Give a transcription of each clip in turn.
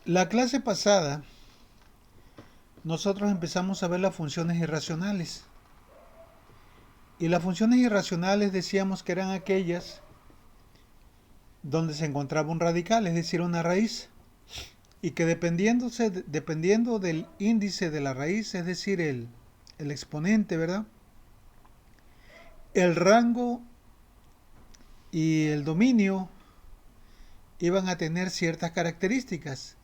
La clase pasada nosotros empezamos a ver las funciones irracionales. Y las funciones irracionales decíamos que eran aquellas donde se encontraba un radical, es decir, una raíz. Y que dependiendo del índice de la raíz, es decir, el exponente, ¿verdad? El rango y el dominio iban a tener ciertas características.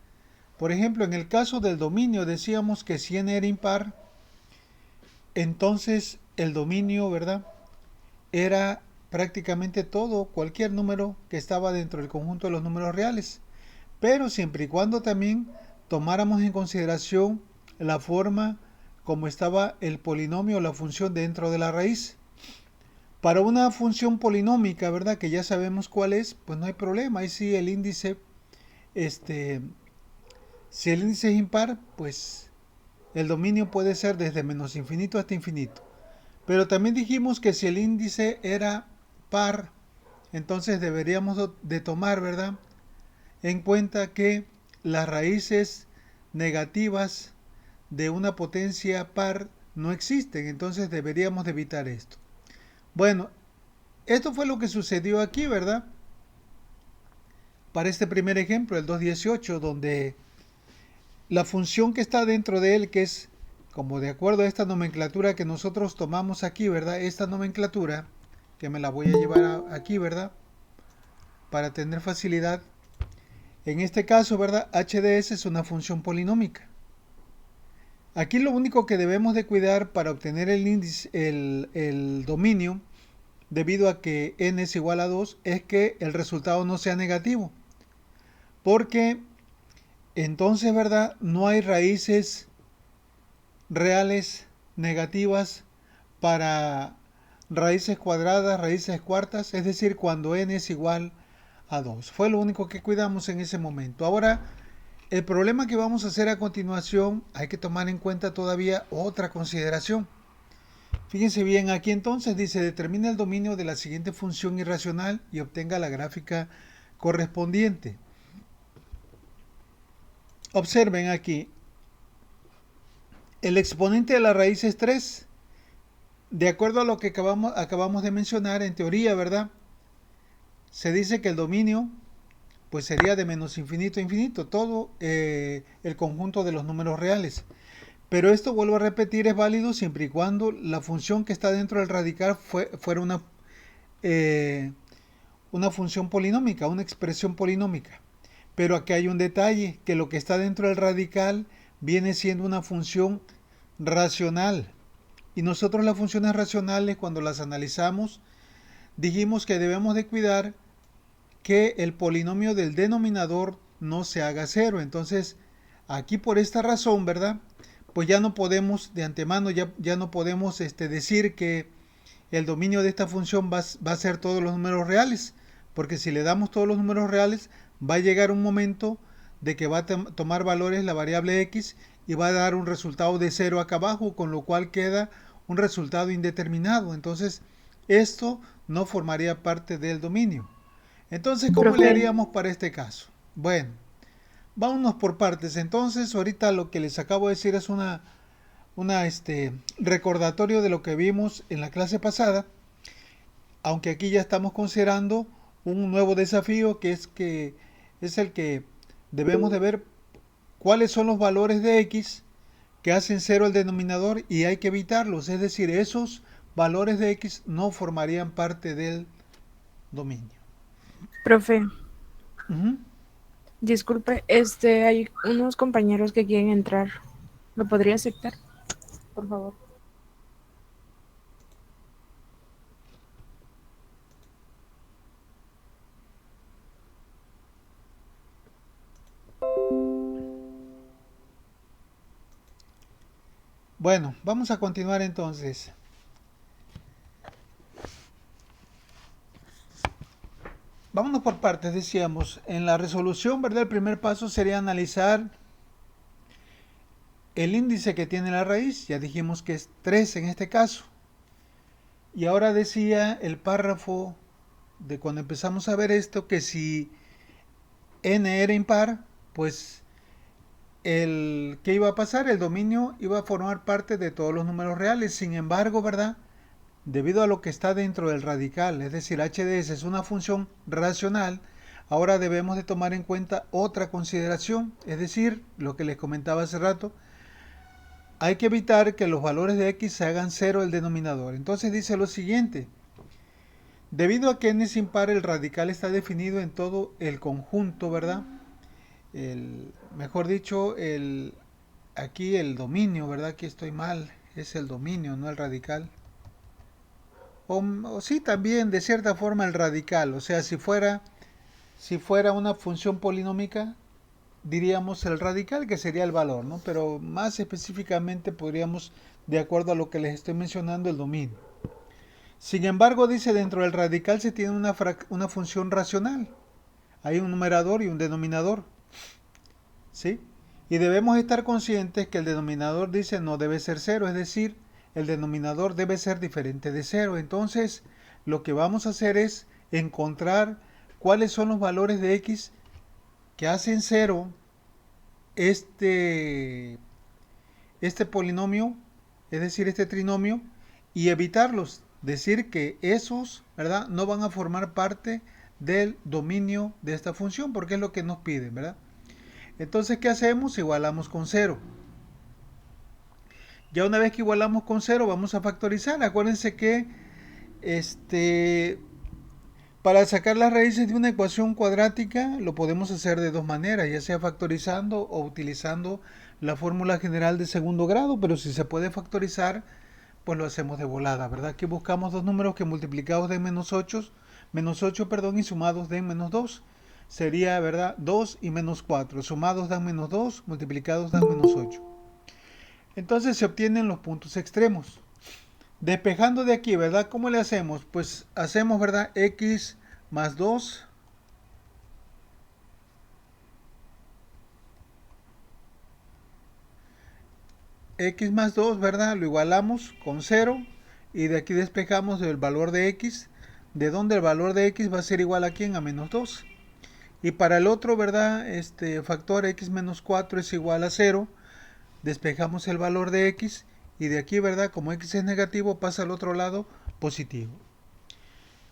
Por ejemplo, en el caso del dominio decíamos que si n era impar, entonces el dominio, ¿verdad? Era prácticamente todo, cualquier número que estaba dentro del conjunto de los números reales. Pero siempre y cuando también tomáramos en consideración la forma como estaba el polinomio o la función dentro de la raíz. Para una función polinómica, ¿verdad? Que ya sabemos cuál es, pues no hay problema. Ahí sí el índice, este, si el índice es impar, pues el dominio puede ser desde menos infinito hasta infinito. Pero también dijimos que si el índice era par, entonces deberíamos de tomar, ¿verdad?, en cuenta que las raíces negativas de una potencia par no existen, entonces deberíamos de evitar esto. Bueno, esto fue lo que sucedió aquí, ¿verdad? Para este primer ejemplo, el 218, donde la función que está dentro de él, que es como de acuerdo a esta nomenclatura que nosotros tomamos aquí, ¿verdad? Esta nomenclatura, que me la voy a llevar aquí, ¿verdad? Para tener facilidad. En este caso, ¿verdad? HDS es una función polinómica. Aquí lo único que debemos de cuidar para obtener el índice, el dominio, debido a que n es igual a 2, es que el resultado no sea negativo. Porque entonces, ¿verdad? No hay raíces reales negativas para raíces cuadradas, raíces cuartas, es decir, cuando n es igual a 2. Fue lo único que cuidamos en ese momento. Ahora, el problema que vamos a hacer a continuación, hay que tomar en cuenta todavía otra consideración. Fíjense bien, aquí entonces dice, determina el dominio de la siguiente función irracional y obtenga la gráfica correspondiente. Observen aquí, el exponente de la raíz es 3. De acuerdo a lo que acabamos de mencionar, en teoría, ¿verdad? Se dice que el dominio pues sería de menos infinito a infinito, todo el conjunto de los números reales. Pero esto, vuelvo a repetir, es válido siempre y cuando la función que está dentro del radical fuera eh, una función polinómica, una expresión polinómica. Pero aquí hay un detalle, que lo que está dentro del radical viene siendo una función racional. Y nosotros las funciones racionales, cuando las analizamos, dijimos que debemos de cuidar que el polinomio del denominador no se haga cero. Entonces, aquí por esta razón, ¿verdad? Pues ya no podemos, de antemano, ya no podemos decir que el dominio de esta función va a ser todos los números reales, porque si le damos todos los números reales, va a llegar un momento de que va a tomar valores la variable x y va a dar un resultado de cero acá abajo, con lo cual queda un resultado indeterminado. Entonces, esto no formaría parte del dominio. Entonces, ¿cómo le Profe, haríamos para este caso? Bueno, vámonos por partes. Entonces, ahorita lo que les acabo de decir es una recordatorio de lo que vimos en la clase pasada, aunque aquí ya estamos considerando un nuevo desafío que es el que debemos de ver cuáles son los valores de x que hacen cero el denominador y hay que evitarlos, es decir, esos valores de x no formarían parte del dominio. profe, Ujú. disculpe, hay unos compañeros que quieren entrar. ¿Lo podría aceptar, por favor? Bueno, vamos a continuar entonces. Vámonos por partes, decíamos. En la resolución, ¿verdad? El primer paso sería analizar el índice que tiene la raíz. Ya dijimos que es 3 en este caso. Y ahora decía el párrafo de cuando empezamos a ver esto, que si n era impar, pues ¿qué iba a pasar? El dominio iba a formar parte de todos los números reales. Sin embargo, ¿verdad? Debido a lo que está dentro del radical, es decir, HDS es una función racional, ahora debemos de tomar en cuenta otra consideración, es decir, lo que les comentaba hace rato, hay que evitar que los valores de x se hagan cero el denominador. Entonces dice lo siguiente: debido a que n es impar, el radical está definido en todo el conjunto, ¿verdad? Mejor dicho, aquí el dominio, ¿verdad? Aquí estoy mal, es el dominio, no el radical. O sí, también de cierta forma el radical, o sea, si fuera una función polinómica, diríamos el radical, que sería el valor, ¿no? Pero más específicamente podríamos, de acuerdo a lo que les estoy mencionando, el dominio. Sin embargo, dice, dentro del radical se tiene una función racional. Hay un numerador y un denominador, ¿sí? Y debemos estar conscientes que el denominador, dice, no debe ser cero, es decir, el denominador debe ser diferente de cero. Entonces, lo que vamos a hacer es encontrar cuáles son los valores de x que hacen cero este, este polinomio, es decir, este trinomio, y evitarlos. Decir que esos, ¿verdad?, no van a formar parte del dominio de esta función, porque es lo que nos piden, ¿verdad? Entonces, ¿qué hacemos? Igualamos con cero. Ya una vez que igualamos con cero, vamos a factorizar. Acuérdense que para sacar las raíces de una ecuación cuadrática lo podemos hacer de dos maneras, ya sea factorizando o utilizando la fórmula general de segundo grado, pero si se puede factorizar, pues lo hacemos de volada, ¿verdad? Aquí buscamos dos números que multiplicados den menos 8, perdón, y sumados den menos 2. Sería, ¿verdad? 2 y menos 4. Sumados dan menos 2, multiplicados dan menos 8. Entonces se obtienen los puntos extremos. Despejando de aquí, ¿verdad? ¿Cómo le hacemos? Pues hacemos, ¿verdad? X más 2 x más 2, ¿verdad? Lo igualamos con 0 y de aquí despejamos el valor de x, de donde el valor de x va a ser igual a ¿quién? A menos 2. Y para el otro, ¿verdad? Factor x menos 4 es igual a 0. Despejamos el valor de x y de aquí, ¿verdad? Como x es negativo, pasa al otro lado positivo.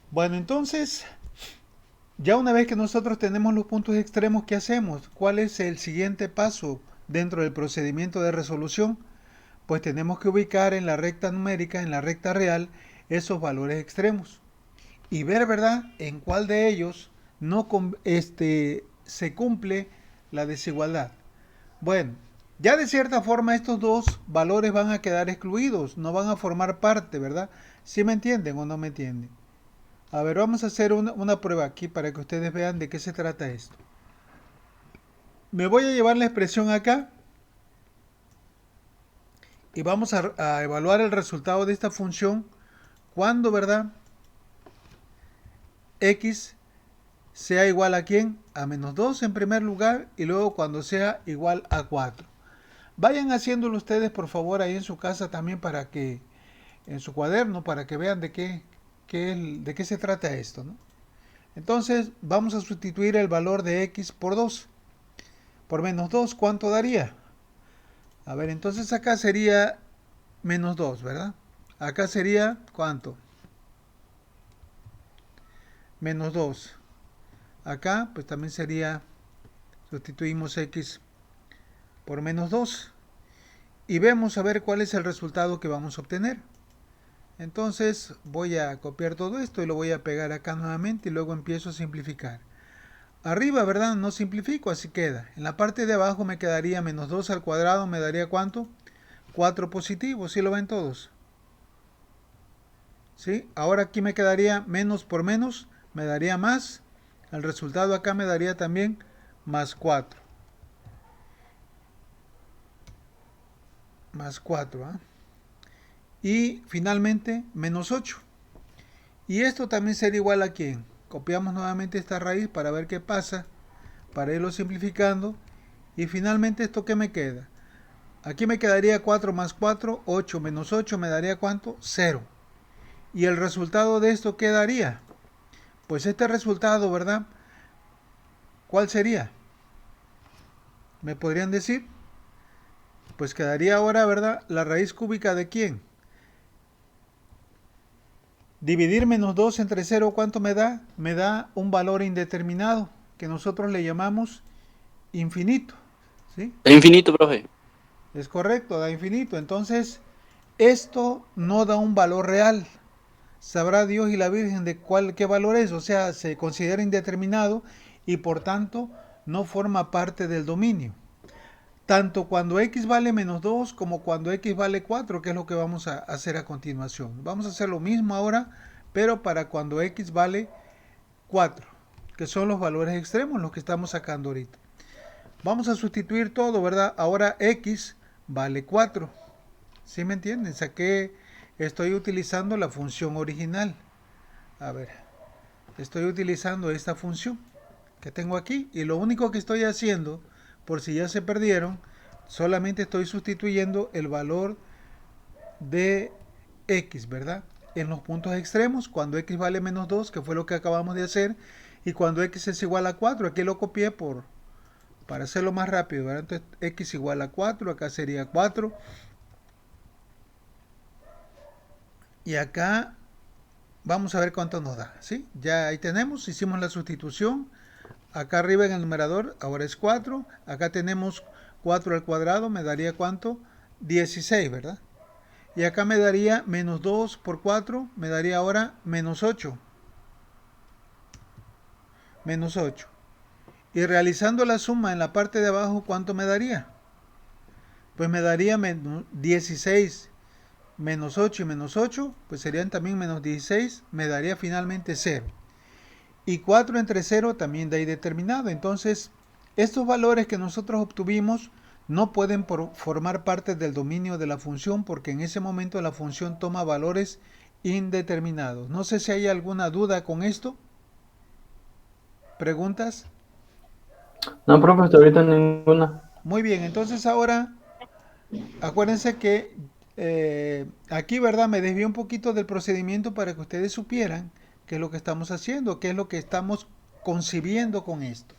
Bueno, entonces, ya una vez que nosotros tenemos los puntos extremos, ¿qué hacemos? ¿Cuál es el siguiente paso dentro del procedimiento de resolución? Pues tenemos que ubicar en la recta numérica, en la recta real, esos valores extremos y ver, ¿verdad?, en cuál de ellos no se cumple la desigualdad. Bueno, ya de cierta forma estos dos valores van a quedar excluidos, no van a formar parte, ¿verdad? ¿Sí me entienden o no me entienden? A ver, vamos a hacer una prueba aquí para que ustedes vean de qué se trata esto. Me voy a llevar la expresión acá y vamos a evaluar el resultado de esta función cuando, ¿verdad?, x sea igual a ¿quién? A menos 2 en primer lugar y luego cuando sea igual a 4. Vayan haciéndolo ustedes, por favor, ahí en su casa también para que, en su cuaderno, para que vean de qué se trata esto, ¿no? Entonces, vamos a sustituir el valor de x por 2. Por menos 2, ¿cuánto daría? A ver, entonces acá sería menos 2, ¿verdad? Acá sería, ¿cuánto? Menos 2. Acá, pues también sería, sustituimos x por menos 2. Y vemos a ver cuál es el resultado que vamos a obtener. Entonces voy a copiar todo esto y lo voy a pegar acá nuevamente y luego empiezo a simplificar. Arriba, ¿verdad? No simplifico, así queda. En la parte de abajo me quedaría menos 2 al cuadrado, ¿me daría cuánto? 4 positivo, ¿sí lo ven todos? ¿Sí? Ahora aquí me quedaría menos por menos, me daría más. El resultado acá me daría también más 4. Más 4, ¿ah? Y finalmente menos 8. Y esto también sería igual a ¿quién? Copiamos nuevamente esta raíz para ver qué pasa, para irlo simplificando. Y finalmente, ¿esto qué me queda? Aquí me quedaría 4 más 4, 8 menos 8 me daría ¿cuánto? 0. ¿Y el resultado de esto qué daría? Pues este resultado, ¿verdad? ¿Cuál sería? ¿Me podrían decir? Pues quedaría ahora, ¿verdad? La raíz cúbica de quién. Dividir menos 2 entre cero, ¿cuánto me da? Me da un valor indeterminado, que nosotros le llamamos infinito. ¿Sí? Es infinito, profe. Es correcto, da infinito. Entonces, esto no da un valor real. Sabrá Dios y la Virgen de qué valor es. O sea, se considera indeterminado y por tanto no forma parte del dominio. Tanto cuando x vale menos 2 como cuando x vale 4, que es lo que vamos a hacer a continuación. Vamos a hacer lo mismo ahora, pero para cuando x vale 4, que son los valores extremos, los que estamos sacando ahorita. Vamos a sustituir todo, ¿verdad? Ahora x vale 4. ¿Sí me entienden? Estoy utilizando la función original. A ver, estoy utilizando esta función que tengo aquí y lo único que estoy haciendo, por si ya se perdieron, solamente estoy sustituyendo el valor de x, ¿verdad? En los puntos extremos, cuando x vale menos 2, que fue lo que acabamos de hacer, y cuando x es igual a 4, aquí lo copié para hacerlo más rápido, ¿verdad? Entonces x igual a 4, acá sería 4, y acá vamos a ver cuánto nos da, ¿sí? Ya ahí tenemos, hicimos la sustitución. Acá arriba en el numerador ahora es 4. Acá tenemos 4 al cuadrado, me daría ¿cuánto? 16, ¿verdad? Y acá me daría menos 2 por 4, me daría ahora menos 8. Menos 8. Y realizando la suma en la parte de abajo, ¿cuánto me daría? Pues me daría 16 menos 8 y menos 8, pues serían también menos 16, me daría finalmente 0. Y 4 entre 0 también da ahí determinado. Entonces, estos valores que nosotros obtuvimos no pueden formar parte del dominio de la función porque en ese momento la función toma valores indeterminados. No sé si hay alguna duda con esto. ¿Preguntas? No, profe, hasta ahorita ninguna. Muy bien, entonces ahora acuérdense que aquí, ¿verdad? Me desvié un poquito del procedimiento para que ustedes supieran qué es lo que estamos haciendo, qué es lo que estamos concibiendo con esto.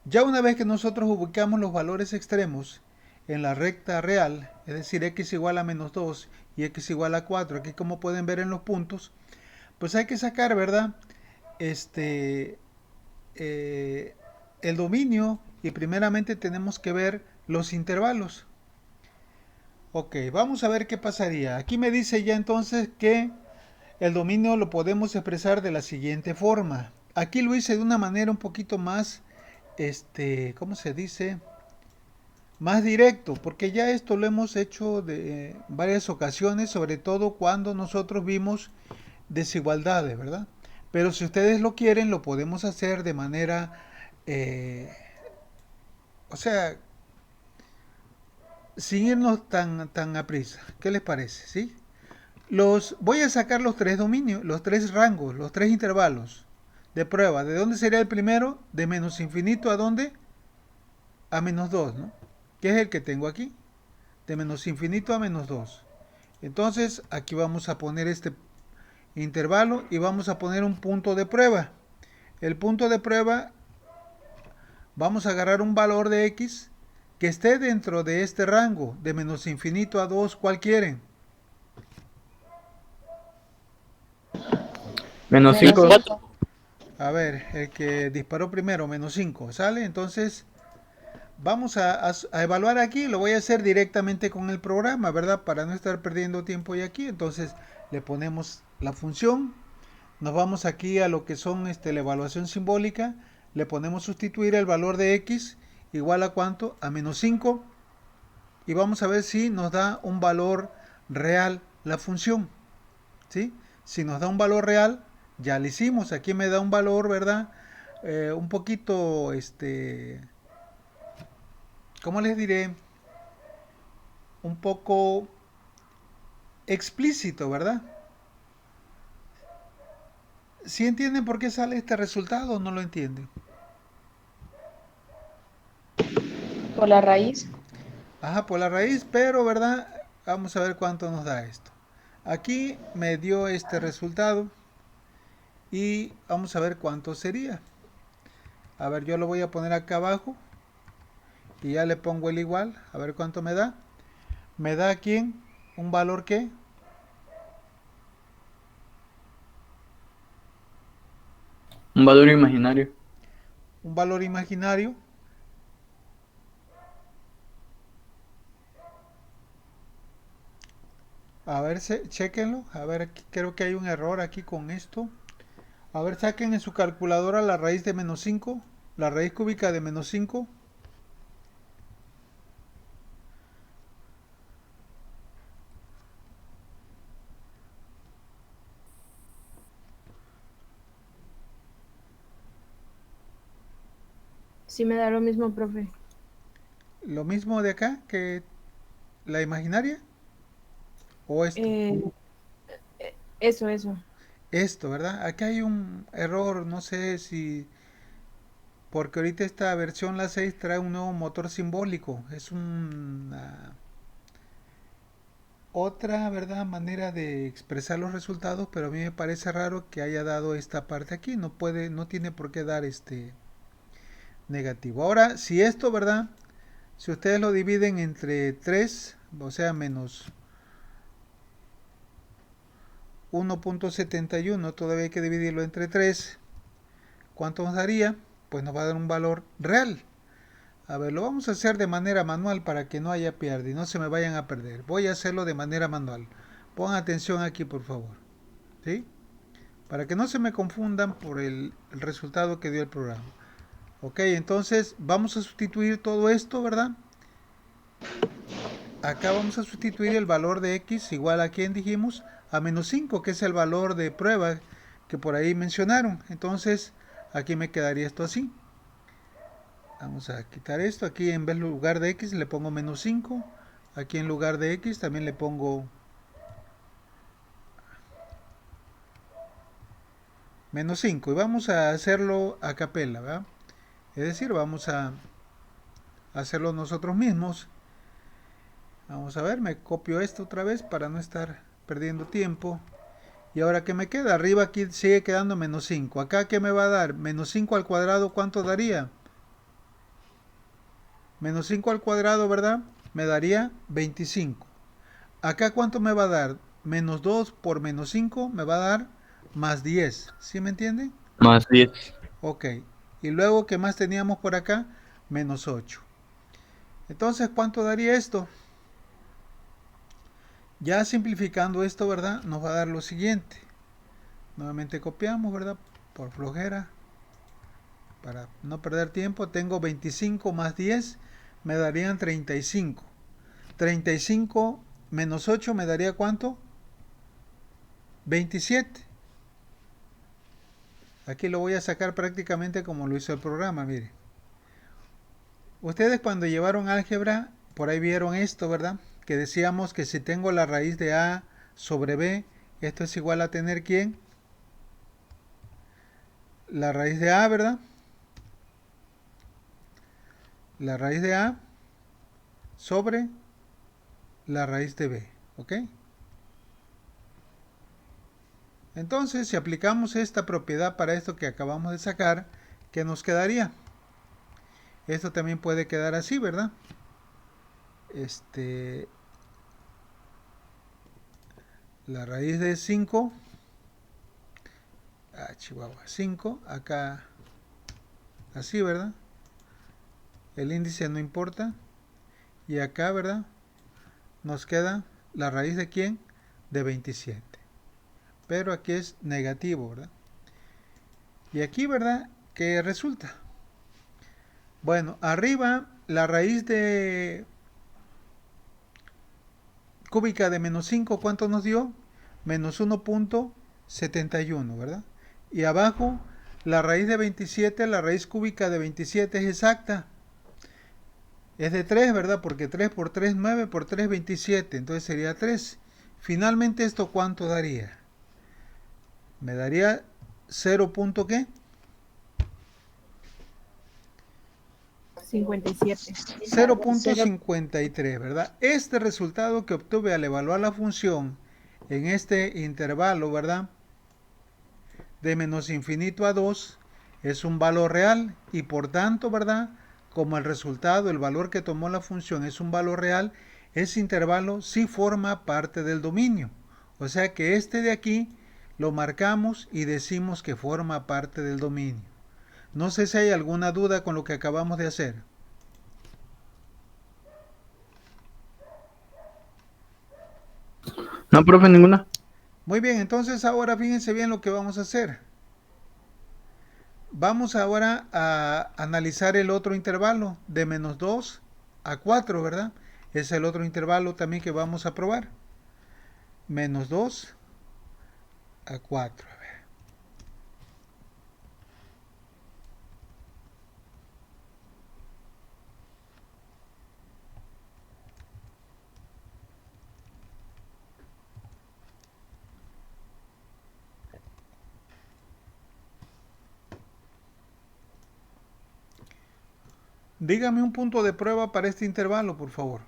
Ya una vez que nosotros ubicamos los valores extremos en la recta real, es decir, x igual a menos 2 y x igual a 4, aquí como pueden ver en los puntos, pues hay que sacar, ¿verdad? El dominio y primeramente tenemos que ver los intervalos. Ok, vamos a ver qué pasaría. Aquí me dice ya entonces que el dominio lo podemos expresar de la siguiente forma. Aquí lo hice de una manera un poquito más, ¿cómo se dice? Más directo, porque ya esto lo hemos hecho de varias ocasiones, sobre todo cuando nosotros vimos desigualdades, ¿verdad? Pero si ustedes lo quieren, lo podemos hacer de manera, o sea, sin irnos tan a prisa. ¿Qué les parece? ¿Sí? Voy a sacar los tres dominios, los tres rangos, los tres intervalos de prueba. ¿De dónde sería el primero? De menos infinito a dónde? A menos 2, ¿no? Que es el que tengo aquí. De menos infinito a menos 2. Entonces aquí vamos a poner este intervalo y vamos a poner un punto de prueba. El punto de prueba, vamos a agarrar un valor de x que esté dentro de este rango, de menos infinito a 2, ¿cuál quieren? Menos Menos 5. 5. A ver, el que disparó primero, menos 5, ¿sale? Entonces, vamos a evaluar aquí, lo voy a hacer directamente con el programa, ¿verdad? Para no estar perdiendo tiempo y aquí. Entonces, le ponemos la función, nos vamos aquí a lo que son la evaluación simbólica, le ponemos sustituir el valor de x igual a cuánto, a menos 5, y vamos a ver si nos da un valor real la función, ¿sí? Si nos da un valor real, ya lo hicimos, aquí me da un valor, ¿verdad? Un poquito, ¿cómo les diré? Un poco explícito, ¿verdad? ¿Sí entienden por qué sale este resultado o no lo entienden? Por la raíz. Ajá, por la raíz, pero, ¿verdad? Vamos a ver cuánto nos da esto. Aquí me dio este resultado y vamos a ver cuánto sería. A ver, yo lo voy a poner acá abajo y ya le pongo el igual, a ver cuánto me da. me da aquí un valor que Un valor imaginario. un valor imaginario. A ver, chequenlo. A ver, aquí, creo que hay un error aquí con esto. A ver, saquen en su calculadora la raíz de menos 5, la raíz cúbica de menos 5. Sí me da lo mismo, profe. Lo mismo de acá que la imaginaria. O esto. Eh, eso. Esto, ¿verdad? Aquí hay un error, no sé si... Porque ahorita esta versión, la 6 trae un nuevo motor simbólico. Es una otra, ¿verdad?, manera de expresar los resultados, pero a mí me parece raro que haya dado esta parte aquí. No puede, no tiene por qué dar este negativo. Ahora, si esto, ¿verdad? Si ustedes lo dividen entre 3, o sea, menos 1.71, todavía hay que dividirlo entre 3. ¿Cuánto nos daría? Pues nos va a dar un valor real. A ver, lo vamos a hacer de manera manual para que no haya pierde y no se me vayan a perder. Voy a hacerlo de manera manual. Pongan atención aquí, por favor. ¿Sí? Para que no se me confundan por el resultado que dio el programa. Ok, entonces vamos a sustituir todo esto, ¿verdad? Acá vamos a sustituir el valor de x igual a quién dijimos, a menos 5, que es el valor de prueba que por ahí mencionaron. Entonces aquí me quedaría esto así. Vamos a quitar esto. Aquí en vez de lugar de x le pongo menos 5. Aquí en lugar de x también le pongo menos 5. Y vamos a hacerlo a capela, ¿verdad? Es decir, vamos a hacerlo nosotros mismos. Vamos a ver, me copio esto otra vez para no estar perdiendo tiempo. Y ahora, ¿qué me queda? Arriba aquí sigue quedando menos 5. Acá, ¿qué me va a dar? Menos 5 al cuadrado, ¿cuánto daría? Menos 5 al cuadrado, ¿verdad? Me daría 25. Acá, ¿cuánto me va a dar? Menos 2 por menos 5 me va a dar más 10. ¿Sí me entienden? Más 10. Ok. Y luego, ¿qué más teníamos por acá? Menos 8. Entonces, ¿cuánto daría esto? Ya simplificando esto, ¿verdad? Nos va a dar lo siguiente. Nuevamente copiamos, ¿verdad? Por flojera. Para no perder tiempo, tengo 25 más 10, me darían 35. 35 menos 8 me daría ¿cuánto? 27. Aquí lo voy a sacar prácticamente como lo hizo el programa, mire. Ustedes cuando llevaron álgebra, por ahí vieron esto, ¿verdad? Que decíamos que si tengo la raíz de A sobre B, esto es igual a tener ¿quién? La raíz de A, ¿verdad? La raíz de A sobre la raíz de B, ¿ok? Entonces, si aplicamos esta propiedad para esto que acabamos de sacar, ¿qué nos quedaría? Esto también puede quedar así, ¿verdad? La raíz de 5, Chihuahua, 5, acá así, ¿verdad? El índice no importa. Y acá, ¿verdad? Nos queda la raíz de ¿quién? De 27. Pero aquí es negativo, ¿verdad? Y aquí, ¿verdad? ¿Qué resulta? Bueno, arriba la raíz de cúbica de menos 5, ¿cuánto nos dio? Menos 1.71, ¿verdad? Y abajo, la raíz de 27, la raíz cúbica de 27 es exacta. Es de 3, ¿verdad? Porque 3 por 3, 9 por 3, 27. Entonces sería 3. Finalmente, ¿esto cuánto daría? Me daría 0. ¿Qué? 57. 0.53, ¿verdad? Este resultado que obtuve al evaluar la función en este intervalo, ¿verdad? De menos infinito a 2 es un valor real y por tanto, ¿verdad? Como el resultado, el valor que tomó la función es un valor real, ese intervalo sí forma parte del dominio. O sea que este de aquí lo marcamos y decimos que forma parte del dominio. No sé si hay alguna duda con lo que acabamos de hacer. No, profe, ninguna. Muy bien, entonces ahora fíjense bien lo que vamos a hacer. Vamos ahora a analizar el otro intervalo de menos 2 a 4, ¿verdad? Es el otro intervalo también que vamos a probar. Menos 2 a 4. A ver. Dígame un punto de prueba para este intervalo, por favor.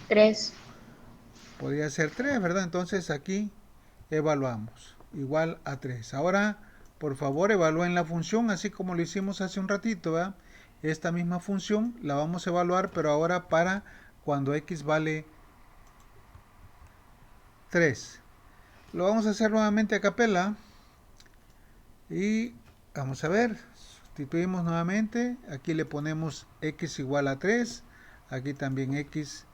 3. Podría ser 3, ¿verdad? Entonces aquí evaluamos. Igual a 3. Ahora, por favor, evalúen la función, así como lo hicimos hace un ratito, ¿verdad? Esta misma función la vamos a evaluar, pero ahora para cuando x vale 3. Lo vamos a hacer nuevamente a capela. Y vamos a ver. Sustituimos nuevamente. Aquí le ponemos x igual a 3. Aquí también x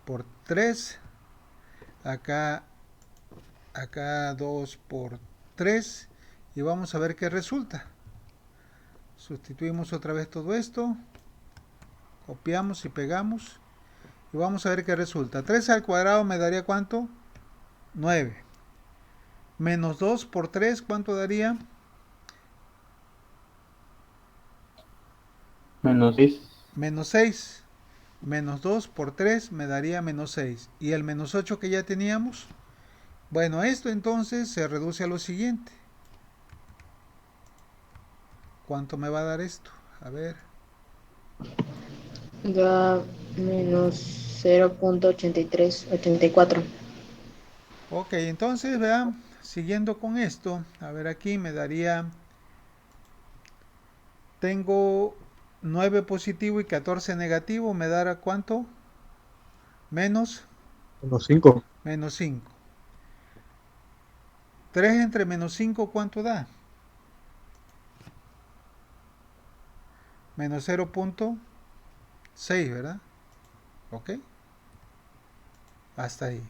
por 3. Acá 2 por 3. Y vamos a ver qué resulta. Sustituimos otra vez todo esto. Copiamos y pegamos. Y vamos a ver qué resulta. 3 al cuadrado me daría ¿cuánto? 9. Menos 2 por 3, ¿cuánto daría? Menos 6. Menos 6. Menos 2 por 3 me daría menos 6. ¿Y el menos 8 que ya teníamos? Bueno, esto entonces se reduce a lo siguiente. ¿Cuánto me va a dar esto? A ver. Da menos 0.8384. Ok, entonces vean, siguiendo con esto, a ver aquí me daría, tengo 9 positivo y 14 negativo, me dará ¿cuánto? Menos, Menos 5. menos 5. 3 entre menos 5, ¿cuánto da? Menos 0.6, ¿verdad? Ok. Hasta ahí.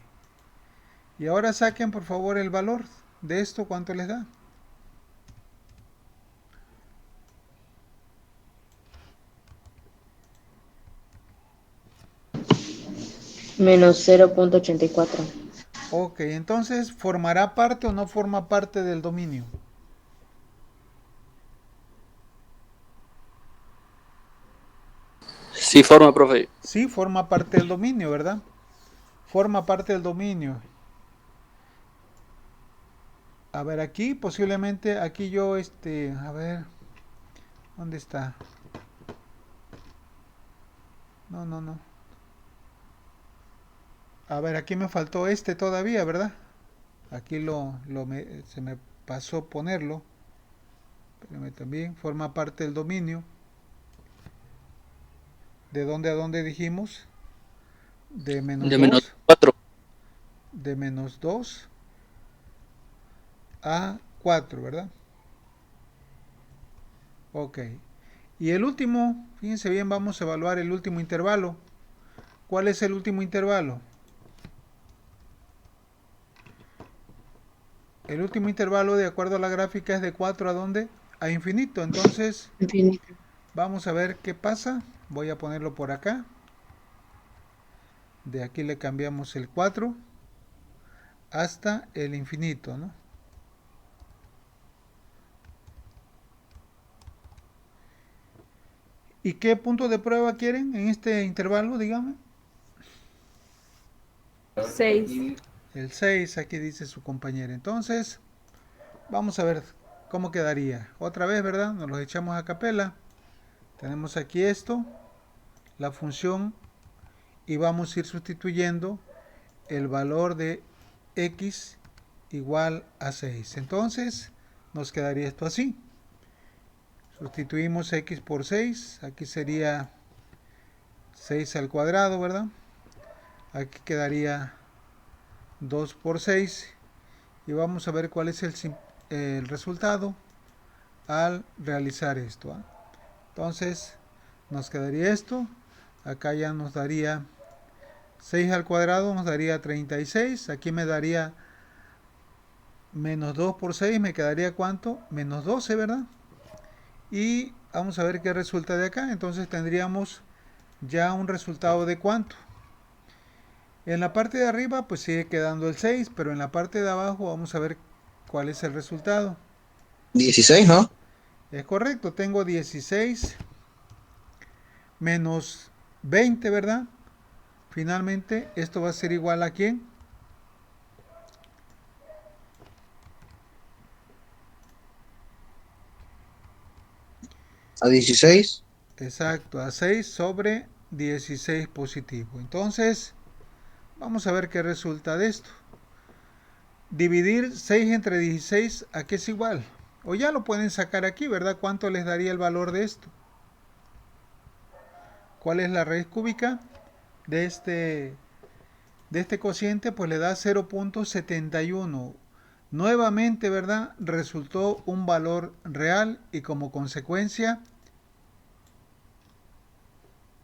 Y ahora saquen por favor el valor de esto, ¿cuánto les da? Menos 0.84. Ok, entonces, ¿formará parte o no forma parte del dominio? Sí forma, profe. Sí, forma parte del dominio, ¿verdad? Forma parte del dominio. A ver, aquí posiblemente, aquí yo, a ver, ¿dónde está? No, no, no. A ver, aquí me faltó este todavía, ¿verdad? Aquí se me pasó ponerlo. Espérame también, forma parte del dominio. ¿De dónde a dónde dijimos? De menos De menos 2. 4. De menos 2 a 4, ¿verdad? Ok. Y el último, fíjense bien, vamos a evaluar el último intervalo. ¿Cuál es el último intervalo? El último intervalo, de acuerdo a la gráfica, es de 4 a ¿dónde? A infinito. Entonces, Infinito. vamos a ver qué pasa. Voy a ponerlo por acá. De aquí le cambiamos el 4 hasta el infinito, ¿no? ¿Y qué punto de prueba quieren en este intervalo, dígame? 6. El 6, aquí dice su compañera. Entonces, vamos a ver cómo quedaría. Otra vez, ¿verdad? Nos los echamos a capela. Tenemos aquí esto, la función, y vamos a ir sustituyendo el valor de x igual a 6. Entonces, nos quedaría esto así. Sustituimos x por 6. Aquí sería 6 al cuadrado, ¿verdad? Aquí quedaría 2 por 6. Y vamos a ver cuál es el resultado al realizar esto. Entonces nos quedaría esto. Acá ya nos daría 6 al cuadrado, nos daría 36. Aquí me daría menos 2 por 6, me quedaría ¿cuánto? Menos 12, ¿verdad? Y vamos a ver qué resulta de acá. Entonces tendríamos ya un resultado de ¿cuánto? En la parte de arriba pues sigue quedando el 6, pero en la parte de abajo vamos a ver cuál es el resultado. 16, ¿no? Es correcto, tengo 16 menos 20, ¿verdad? Finalmente, esto va a ser igual a ¿quién? A 16. Exacto, a 6 sobre 16 positivo. Entonces, vamos a ver qué resulta de esto. Dividir 6 entre 16, ¿a qué es igual? O ya lo pueden sacar aquí, ¿verdad? ¿Cuánto les daría el valor de esto? ¿Cuál es la raíz cúbica de este cociente? Pues le da 0.71. Nuevamente, ¿verdad? Resultó un valor real y como consecuencia,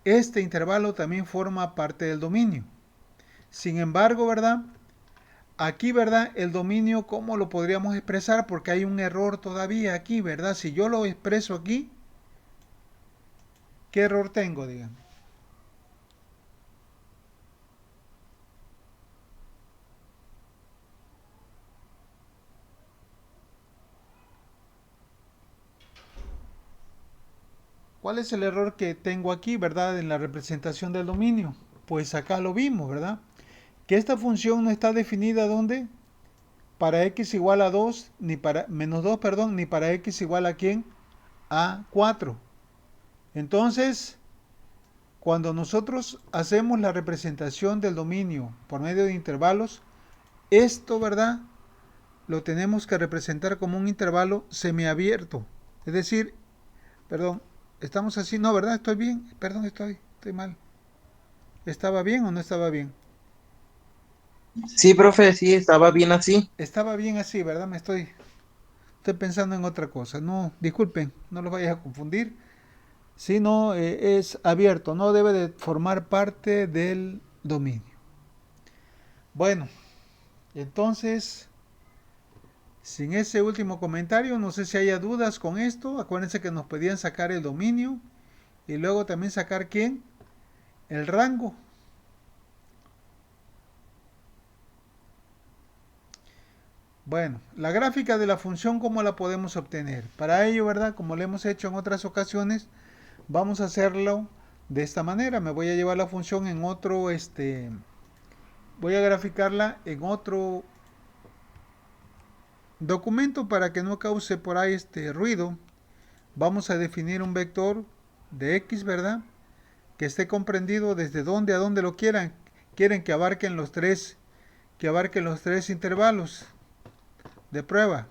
este intervalo también forma parte del dominio. Sin embargo, ¿verdad? Aquí, ¿verdad? El dominio, ¿cómo lo podríamos expresar? Porque hay un error todavía aquí, ¿verdad? Si yo lo expreso aquí, ¿qué error tengo, digamos? ¿Cuál es el error que tengo aquí, verdad? En la representación del dominio. Pues acá lo vimos, ¿verdad? Que esta función no está definida ¿dónde? Para x igual a 2, ni para menos 2, perdón, ni para x igual a ¿quién? A 4. Entonces, cuando nosotros hacemos la representación del dominio por medio de intervalos, esto, ¿verdad? Lo tenemos que representar como un intervalo semiabierto. Es decir, perdón, estamos así, no, ¿verdad? Estoy bien, perdón, estoy mal. ¿Estaba bien o no estaba bien? Sí, profe, sí, estaba bien así. Estaba bien así, ¿verdad? Estoy pensando en otra cosa. No, disculpen, no los vayas a confundir. Si no, es abierto, no debe de formar parte del dominio. Bueno, entonces, sin ese último comentario, no sé si haya dudas con esto. Acuérdense que nos pedían sacar el dominio y luego también sacar ¿quién? El rango. Bueno, la gráfica de la función, ¿cómo la podemos obtener? Para ello, ¿verdad? Como lo hemos hecho en otras ocasiones, vamos a hacerlo de esta manera. Me voy a llevar la función en otro, voy a graficarla en otro documento para que no cause por ahí este ruido. Vamos a definir un vector de x, ¿verdad? Que esté comprendido desde donde a donde lo quieran. Quieren que abarquen los tres intervalos de prueba.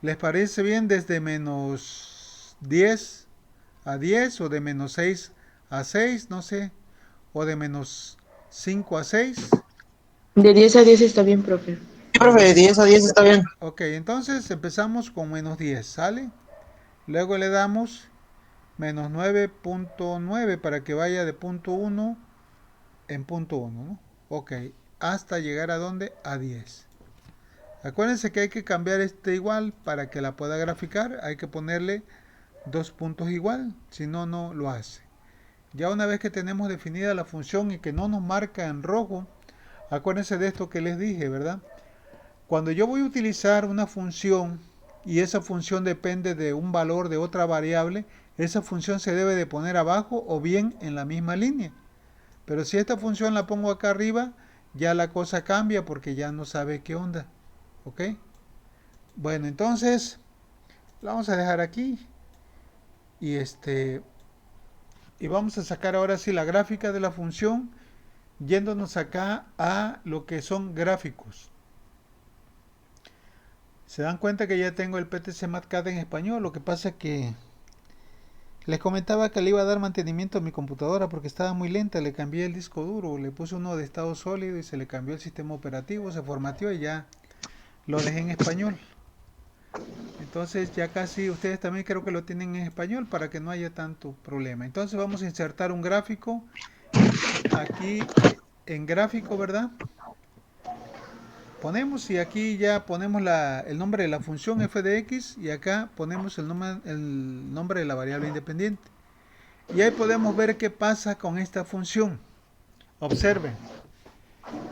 ¿Les parece bien desde menos 10 a 10 o de menos 6 a 6? No sé. O de menos 5 a 6. De 10 a 10 está bien, profe. Sí, Bueno, profe, 10 a 10 está bien. ok, entonces empezamos con menos 10, ¿sale? Luego le damos menos 9.9 para que vaya de punto 1 en punto 1, ¿no? Ok, hasta llegar a ¿dónde? A 10. Acuérdense que hay que cambiar este igual para que la pueda graficar. Hay que ponerle dos puntos igual, si no, no lo hace. Ya una vez que tenemos definida la función y que no nos marca en rojo, acuérdense de esto que les dije, ¿verdad? Cuando yo voy a utilizar una función y esa función depende de un valor de otra variable, esa función se debe de poner abajo o bien en la misma línea. Pero si esta función la pongo acá arriba, ya la cosa cambia porque ya no sabe qué onda. ¿Ok? Bueno, entonces la vamos a dejar aquí y y vamos a sacar ahora sí la gráfica de la función yéndonos acá a lo que son gráficos. Se dan cuenta que ya tengo el PTC Matcat en español, lo que pasa es que Les comentaba que le iba a dar mantenimiento a mi computadora porque estaba muy lenta. Le cambié el disco duro, le puse uno de estado sólido y se le cambió el sistema operativo, se formateó y ya lo dejé en español. Entonces ya casi ustedes también creo que lo tienen en español para que no haya tanto problema. Entonces vamos a insertar un gráfico aquí en gráfico, ¿verdad? Ponemos y aquí ya ponemos el nombre de la función f de x y acá ponemos el nombre de la variable independiente. Y ahí podemos ver qué pasa con esta función. Observen.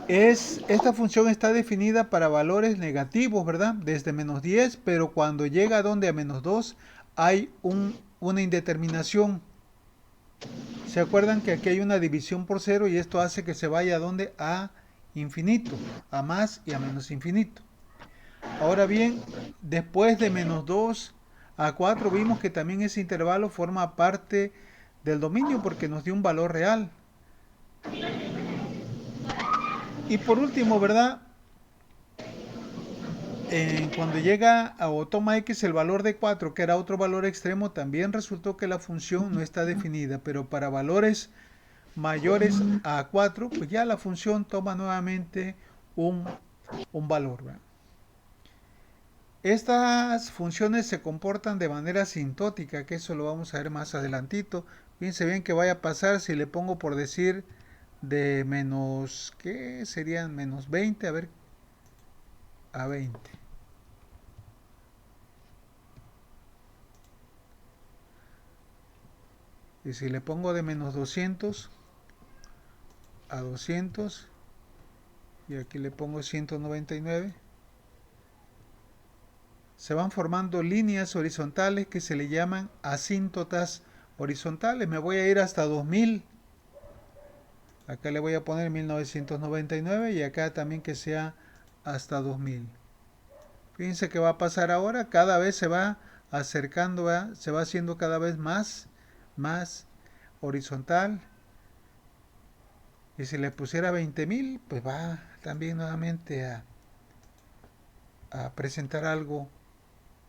Esta función está definida para valores negativos, ¿verdad? Desde -10, pero cuando llega a donde a -2 hay una indeterminación. ¿Se acuerdan que aquí hay una división por cero y esto hace que se vaya a donde? A infinito, a más y a menos infinito. Ahora bien, después de -2 a 4 vimos que también ese intervalo forma parte del dominio porque nos dio un valor real. Y por último, ¿verdad? Cuando llega o toma x el valor de 4, que era otro valor extremo, también resultó que la función no está definida, pero para valores mayores a 4, pues ya la función toma nuevamente un valor, ¿verdad? Estas funciones se comportan de manera asintótica, que eso lo vamos a ver más adelantito. Fíjense bien que vaya a pasar si le pongo por decir de menos, ¿qué serían? Menos 20, a ver, a 20. Y si le pongo de menos 200 a 200, y aquí le pongo 199, se van formando líneas horizontales que se le llaman asíntotas horizontales. Me voy a ir hasta 2000. Acá le voy a poner 1999 y acá también que sea hasta 2000. Fíjense que va a pasar ahora, cada vez se va acercando, ¿verdad? Se va haciendo cada vez más horizontal. Y si le pusiera 20.000, pues va también nuevamente a presentar algo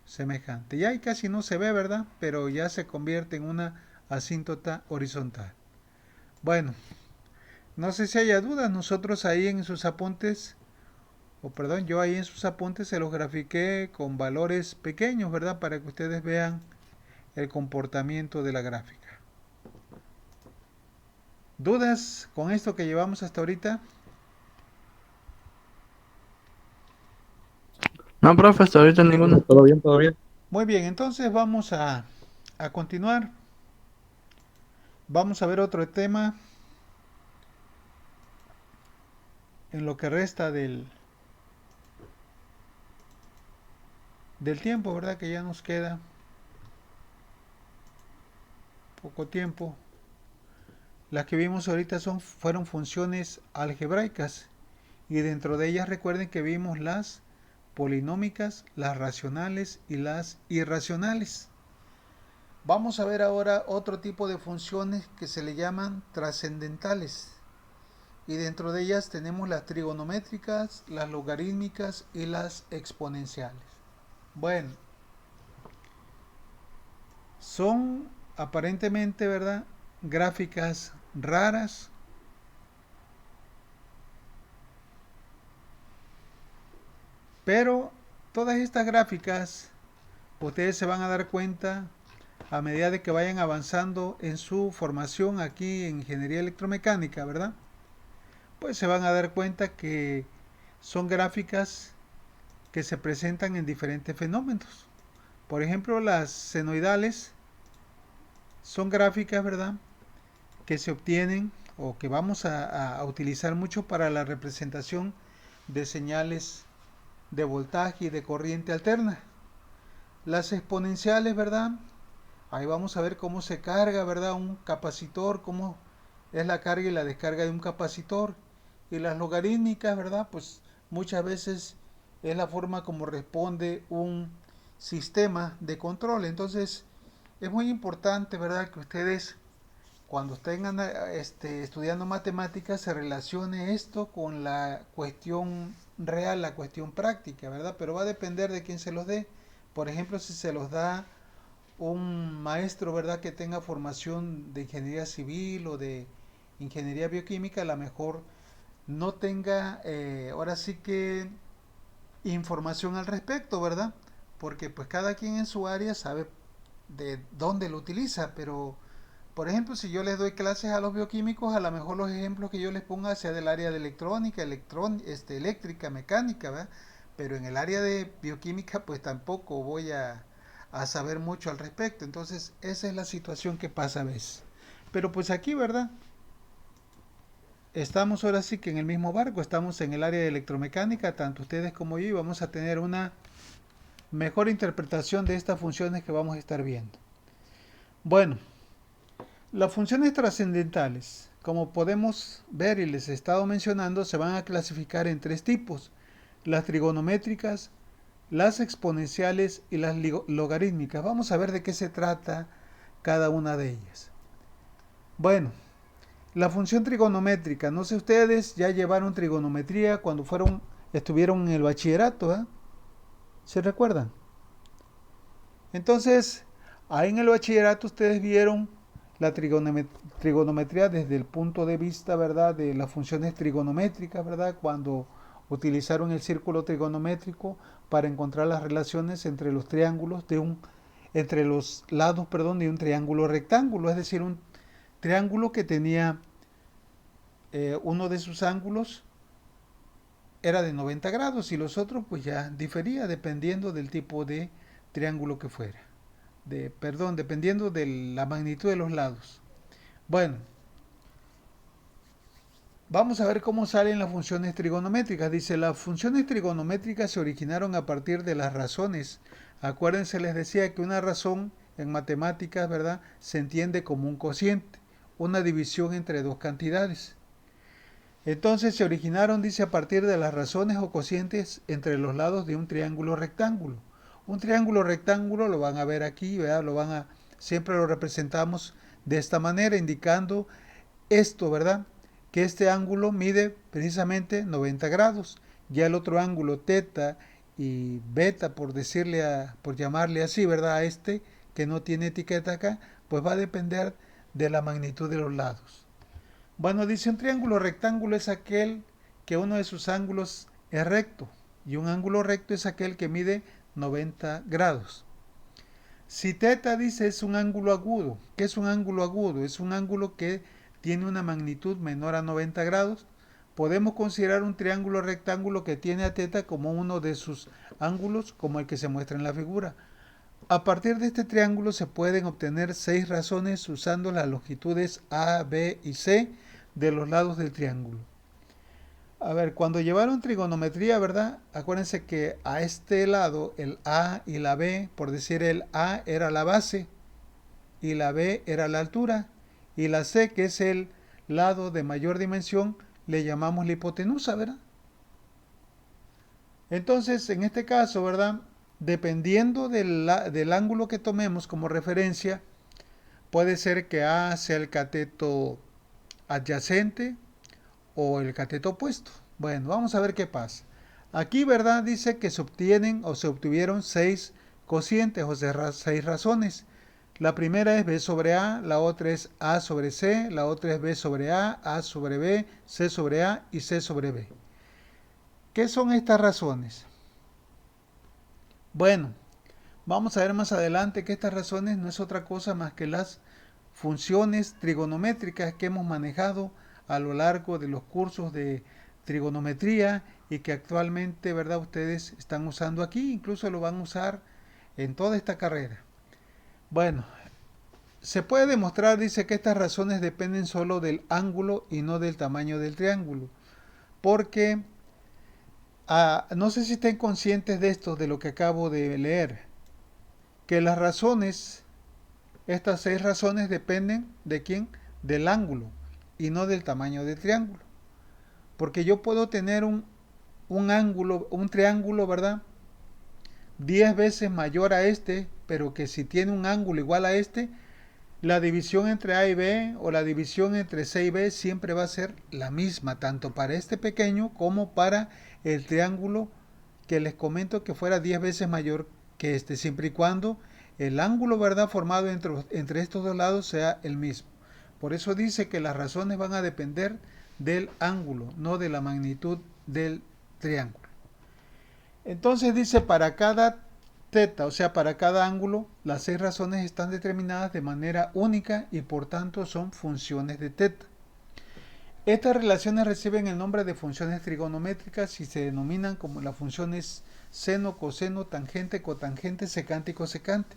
semejante. Ya ahí casi no se ve, ¿verdad? Pero ya se convierte en una asíntota horizontal. Bueno, no sé si haya dudas. Nosotros ahí en sus apuntes, yo ahí en sus apuntes se los grafiqué con valores pequeños, ¿verdad? Para que ustedes vean el comportamiento de la gráfica. ¿Dudas con esto que llevamos hasta ahorita? No, profe, hasta ahorita ninguna. Todo bien, todo bien. Muy bien, entonces vamos a continuar. Vamos a ver otro tema en lo que resta del tiempo, ¿verdad? Que ya nos queda poco tiempo. Las que vimos ahorita fueron funciones algebraicas y dentro de ellas recuerden que vimos las polinómicas, las racionales y las irracionales. Vamos a ver ahora otro tipo de funciones que se le llaman trascendentales. Y dentro de ellas tenemos las trigonométricas, las logarítmicas y las exponenciales. Bueno, son aparentemente, ¿verdad?, gráficas raras. Pero todas estas gráficas, ustedes se van a dar cuenta a medida de que vayan avanzando en su formación aquí en ingeniería electromecánica, ¿verdad? Pues se van a dar cuenta que son gráficas que se presentan en diferentes fenómenos. Por ejemplo, las senoidales son gráficas, ¿verdad?, que se obtienen o que vamos a utilizar mucho para la representación de señales de voltaje y de corriente alterna. Las exponenciales, ¿verdad? Ahí vamos a ver cómo se carga, ¿verdad?, un capacitor, cómo es la carga y la descarga de un capacitor. Y las logarítmicas, ¿verdad?, pues muchas veces es la forma como responde un sistema de control. Entonces es muy importante, ¿verdad?, que ustedes cuando estén estudiando matemáticas se relacione esto con la cuestión real, la cuestión práctica, ¿verdad? Pero va a depender de quién se los dé. Por ejemplo, si se los da un maestro, ¿verdad?, que tenga formación de ingeniería civil o de ingeniería bioquímica, a lo mejor no tenga, ahora sí que información al respecto, ¿verdad? Porque pues cada quien en su área sabe de dónde lo utiliza, pero por ejemplo, si yo les doy clases a los bioquímicos, a lo mejor los ejemplos que yo les ponga sea del área de electrónica, eléctrica, mecánica, ¿verdad? Pero en el área de bioquímica, pues tampoco voy a saber mucho al respecto. Entonces, esa es la situación que pasa a veces. Pero pues aquí, ¿verdad? Estamos ahora sí que en el mismo barco, estamos en el área de electromecánica, tanto ustedes como yo, y vamos a tener una mejor interpretación de estas funciones que vamos a estar viendo. Bueno, las funciones trascendentales, como podemos ver y les he estado mencionando, se van a clasificar en tres tipos: las trigonométricas, las exponenciales y las logarítmicas. Vamos a ver de qué se trata cada una de ellas. Bueno, la función trigonométrica, no sé, ustedes ya llevaron trigonometría cuando estuvieron en el bachillerato, ¿eh? ¿Se recuerdan? Entonces, ahí en el bachillerato ustedes vieron la trigonometría desde el punto de vista, ¿verdad?, de las funciones trigonométricas, ¿verdad?, cuando utilizaron el círculo trigonométrico para encontrar las relaciones entre los triángulos entre los lados, perdón, de un triángulo rectángulo, es decir, un triángulo que tenía uno de sus ángulos era de 90 grados y los otros pues ya difería dependiendo del tipo de triángulo que fuera. Dependiendo de la magnitud de los lados. Bueno, vamos a ver cómo salen las funciones trigonométricas. Dice, las funciones trigonométricas se originaron a partir de las razones. Acuérdense, les decía que una razón en matemáticas, ¿verdad?, se entiende como un cociente, una división entre dos cantidades. Entonces se originaron, dice, a partir de las razones o cocientes entre los lados de un triángulo rectángulo. Un triángulo rectángulo lo van a ver aquí, ¿verdad? Siempre lo representamos de esta manera, indicando esto, ¿verdad?, que este ángulo mide precisamente 90 grados. Ya el otro ángulo, teta y beta, por llamarle así, ¿verdad?, a este que no tiene etiqueta acá, pues va a depender de la magnitud de los lados. Bueno, dice, un triángulo rectángulo es aquel que uno de sus ángulos es recto, y un ángulo recto es aquel que mide 90 grados. Si teta, dice, es un ángulo agudo. ¿Qué es un ángulo agudo? Es un ángulo que tiene una magnitud menor a 90 grados. Podemos considerar un triángulo rectángulo que tiene a teta como uno de sus ángulos, como el que se muestra en la figura. A partir de este triángulo se pueden obtener 6 razones usando las longitudes A, B y C de los lados del triángulo. A ver, cuando llevaron trigonometría, ¿verdad? Acuérdense que a este lado, el A y la B, por decir, el A era la base y la B era la altura, y la C, que es el lado de mayor dimensión, le llamamos la hipotenusa, ¿verdad? Entonces, en este caso, ¿verdad?, dependiendo del ángulo que tomemos como referencia, puede ser que A sea el cateto adyacente o el cateto opuesto. Bueno, vamos a ver qué pasa. Aquí, ¿verdad?, dice que se obtienen o se obtuvieron 6 cocientes, o sea, 6 razones. La primera es B sobre A, la otra es A sobre C, la otra es B sobre A sobre B, C sobre A y C sobre B. ¿Qué son estas razones? Bueno, vamos a ver más adelante que estas razones no es otra cosa más que las funciones trigonométricas que hemos manejado a lo largo de los cursos de trigonometría y que actualmente, ¿verdad?, ustedes están usando aquí, incluso lo van a usar en toda esta carrera. Bueno, se puede demostrar, dice, que estas razones dependen solo del ángulo y no del tamaño del triángulo, porque no sé si estén conscientes de esto, de lo que acabo de leer, que las razones, estas 6 razones dependen de quién, del ángulo y no del tamaño del triángulo. Porque yo puedo tener un triángulo, ¿verdad?, 10 veces mayor a este, pero que si tiene un ángulo igual a este, la división entre A y B o la división entre C y B siempre va a ser la misma, tanto para este pequeño como para el triángulo que les comento que fuera 10 veces mayor que este, siempre y cuando el ángulo, ¿verdad?, formado entre estos dos lados sea el mismo. Por eso dice que las razones van a depender del ángulo, no de la magnitud del triángulo. Entonces dice, para cada teta, o sea, para cada ángulo, las 6 razones están determinadas de manera única y por tanto son funciones de teta. Estas relaciones reciben el nombre de funciones trigonométricas y se denominan como las funciones seno, coseno, tangente, cotangente, secante y cosecante.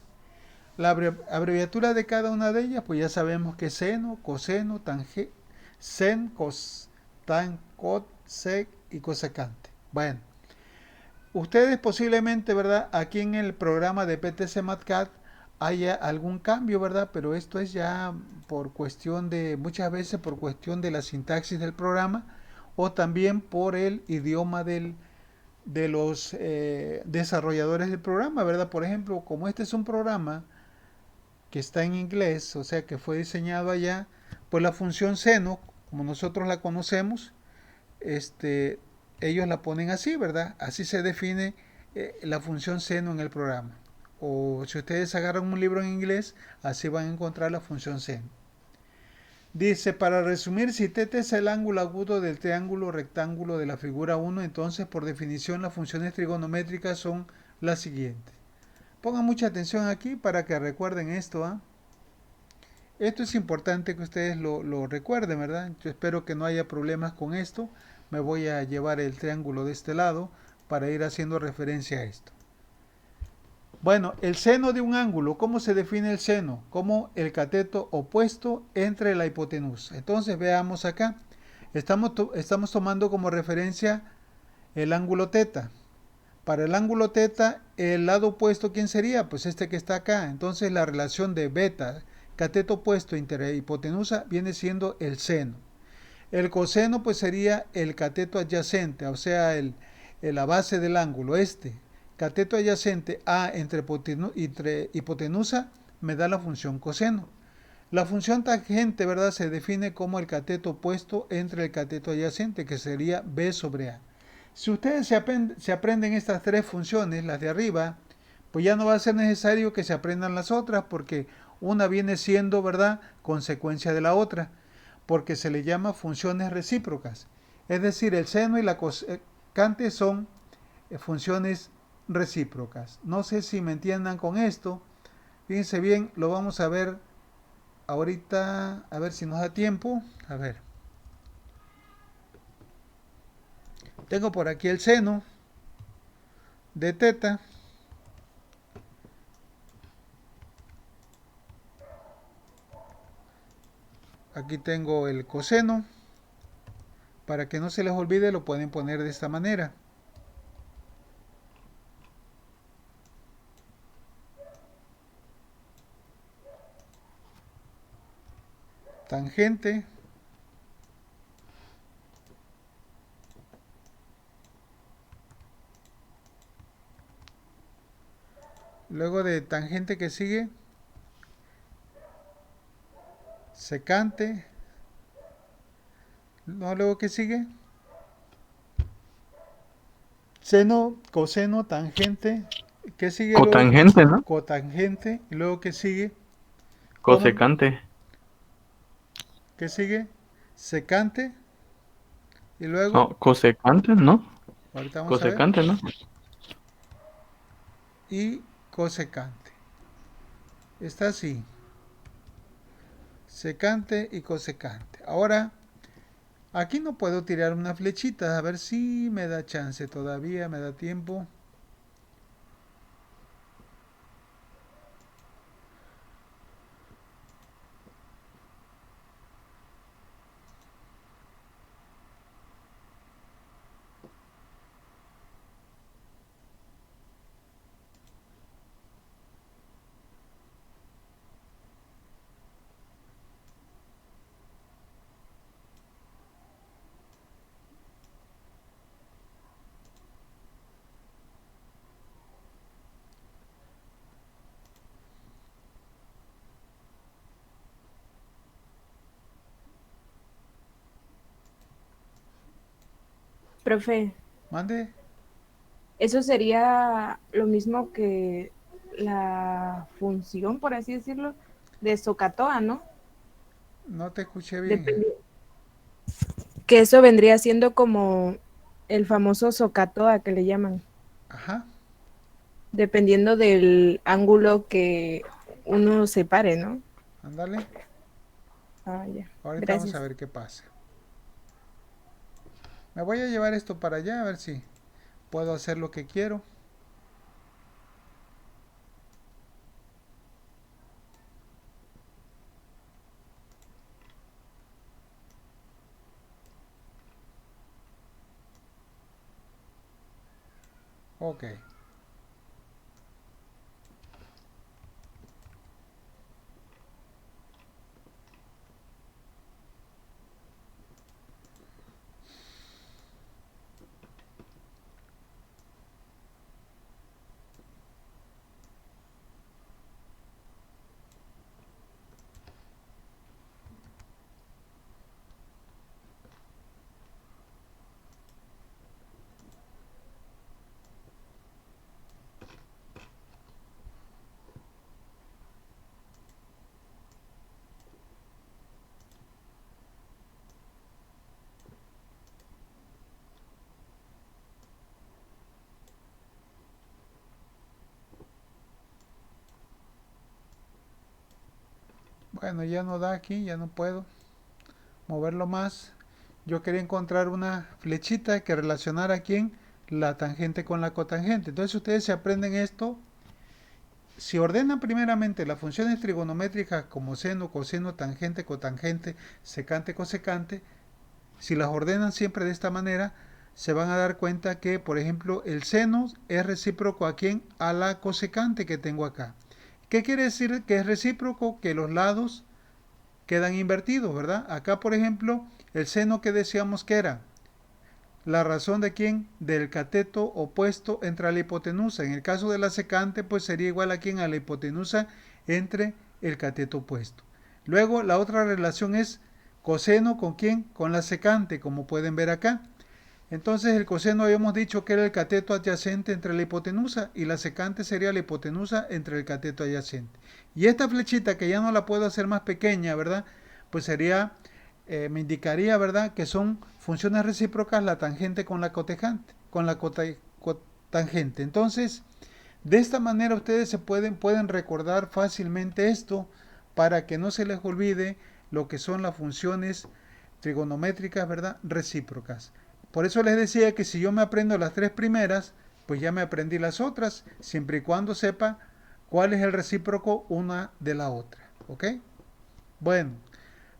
La abreviatura de cada una de ellas, pues ya sabemos que es seno, coseno, tangente, sen, cos, tan, cot, sec y cosecante. Bueno, ustedes posiblemente, ¿verdad?, aquí en el programa de PTC MATCAD haya algún cambio, ¿verdad? Pero esto es ya por cuestión de, muchas veces por cuestión de la sintaxis del programa o también por el idioma de los desarrolladores del programa, ¿verdad? Por ejemplo, como este es un programa que está en inglés, o sea que fue diseñado allá, pues la función seno, como nosotros la conocemos, ellos la ponen así, ¿verdad? Así se define la función seno en el programa. O si ustedes agarran un libro en inglés, así van a encontrar la función seno. Dice, para resumir, si θ es el ángulo agudo del triángulo rectángulo de la figura 1, entonces por definición las funciones trigonométricas son las siguientes. Pongan mucha atención aquí para que recuerden esto, ¿ah? Esto es importante que ustedes lo recuerden, ¿verdad? Yo espero que no haya problemas con esto. Me voy a llevar el triángulo de este lado para ir haciendo referencia a esto. Bueno, el seno de un ángulo, ¿cómo se define el seno? Como el cateto opuesto entre la hipotenusa. Entonces veamos acá. Estamos tomando como referencia el ángulo teta. Para el ángulo teta, el lado opuesto, ¿quién sería? Pues este que está acá. Entonces la relación de beta, cateto opuesto entre hipotenusa, viene siendo el seno. El coseno pues sería el cateto adyacente, o sea, la base del ángulo, cateto adyacente a entre hipotenusa me da la función coseno. La función tangente, ¿verdad?, se define como el cateto opuesto entre el cateto adyacente, que sería B sobre A. Si ustedes se aprenden estas 3 funciones, las de arriba, pues ya no va a ser necesario que se aprendan las otras, porque una viene siendo, ¿verdad?, consecuencia de la otra, porque se le llama funciones recíprocas. Es decir, el seno y la cosecante son funciones recíprocas. No sé si me entiendan con esto. Fíjense bien, lo vamos a ver ahorita, a ver si nos da tiempo. A ver. Tengo por aquí el seno de teta. Aquí tengo el coseno. Para que no se les olvide, lo pueden poner de esta manera. Tangente. Luego de tangente que sigue, secante. No, luego que sigue, seno, coseno, tangente. ¿Qué sigue luego? Cotangente, ¿no? Cotangente. Y luego que sigue, ¿cómo? Cosecante. ¿Qué sigue? Secante. Y luego, No, cosecante, ¿no? ahorita vamos a ver. Cosecante, ¿no? Y cosecante. Está así. Secante y cosecante. Ahora, aquí no puedo tirar una flechita. A ver si me da chance todavía, me da tiempo. Profe, Mande. eso sería lo mismo que la función, por así decirlo, de SOHCAHTOA, ¿no? No te escuché bien. Que eso vendría siendo como el famoso SOHCAHTOA que le llaman, Ajá, dependiendo del ángulo que uno separe, ¿no? ándale. Ah, ya. Ahorita vamos a Gracias. ver qué pasa. Me voy a llevar esto para allá a ver si puedo hacer lo que quiero. Ok. Bueno, ya no da aquí, ya no puedo moverlo más. Yo quería encontrar una flechita que relacionara aquí la tangente con la cotangente. Entonces ustedes se aprenden esto. Si ordenan primeramente las funciones trigonométricas como seno, coseno, tangente, cotangente, secante, cosecante, si las ordenan siempre de esta manera, se van a dar cuenta que, por ejemplo, el seno es recíproco a quién? A la cosecante que tengo acá. ¿Qué quiere decir que es recíproco? Que los lados quedan invertidos, ¿verdad? Acá, por ejemplo, el seno que decíamos que era la razón de quién? Del cateto opuesto entre la hipotenusa. En el caso de la secante, pues sería igual a quién? A la hipotenusa entre el cateto opuesto. Luego, la otra relación es coseno con quién? Con la secante, como pueden ver acá. Entonces, el coseno habíamos dicho que era el cateto adyacente entre la hipotenusa y la secante sería la hipotenusa entre el cateto adyacente. Y esta flechita, que ya no la puedo hacer más pequeña, ¿verdad? Pues sería me indicaría, ¿verdad?, que son funciones recíprocas la tangente con la cotejante, con la cotangente. Entonces, de esta manera ustedes pueden recordar fácilmente esto para que no se les olvide lo que son las funciones trigonométricas, ¿verdad?, recíprocas. Por eso les decía que si yo me aprendo las tres primeras, pues ya me aprendí las otras, siempre y cuando sepa cuál es el recíproco una de la otra. ¿Ok? Bueno,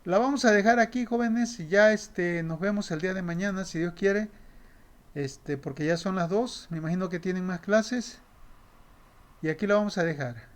la vamos a dejar aquí, jóvenes, y ya nos vemos el día de mañana, si Dios quiere, porque ya son las 2, me imagino que tienen más clases, y aquí la vamos a dejar.